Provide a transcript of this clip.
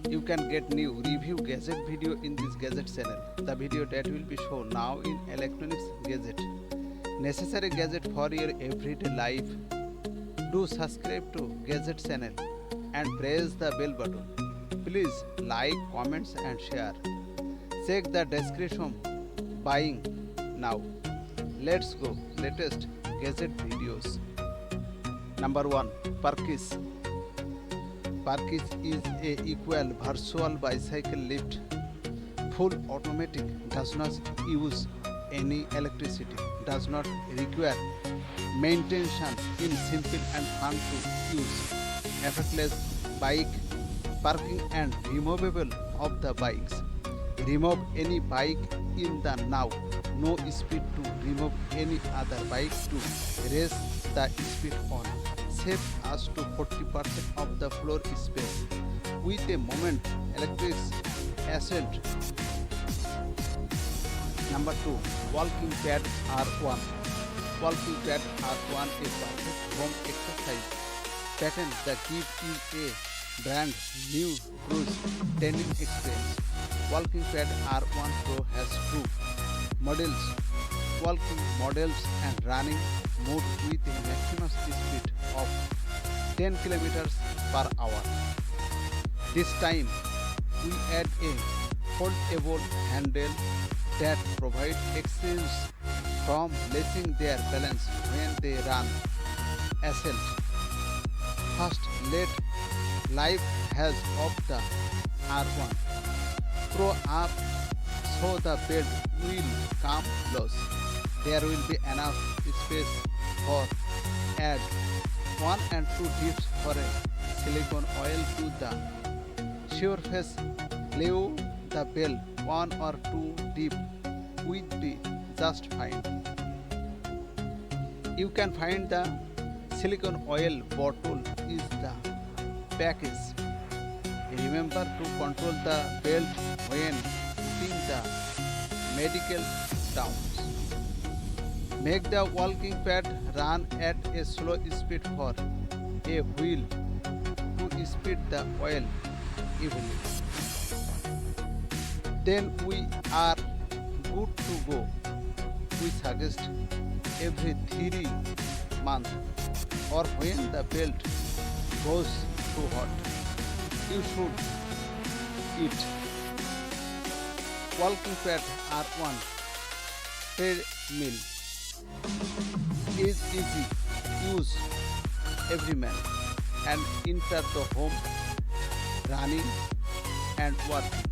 You can get new review gadget video in this gadget channel. The video that will be shown now in electronics gadget. Necessary gadget for your everyday life. Do subscribe to gadget channel and press the bell button. Please like, comments and share. Check the description. Buying now. Let's go latest gadget videos. Number 1. PARKIS. PARKIS is a equal virtual bicycle lift. Full automatic, does not use any electricity, does not require maintenance, in simple and fun to use. Effortless bike parking and removable of the bikes. Remove any bike in the now. No speed to remove any other bike to raise the speed on. Save us to 40% of the floor space with a moment electric ascent. Number 2. Walkingpad R1. Walkingpad R1 is perfect home exercise pattern that gives you a brand new cruise training experience. Walkingpad R1 Pro has two models, walking models and running mode with a maximum speed of 10 km per hour. This time we add a foldable handle that provides excuse from losing their balance when they run ascent. First, let life has of the R1 Pro up so the bed will come loose. There will be enough space for add 1 and 2 dips for a silicone oil to the surface. Leave the bell 1 or 2 dip with the just fine. You can find the silicone oil bottle is the package. Remember to control the belt when putting the medical downs. Make the walking pad run at a slow speed for a wheel to speed the oil evenly. Then we are good to go. We suggest every 3 months or when the belt goes too hot. You should eat. Walkingpad R1 Treadmill is easy use every man and enter the home running and working.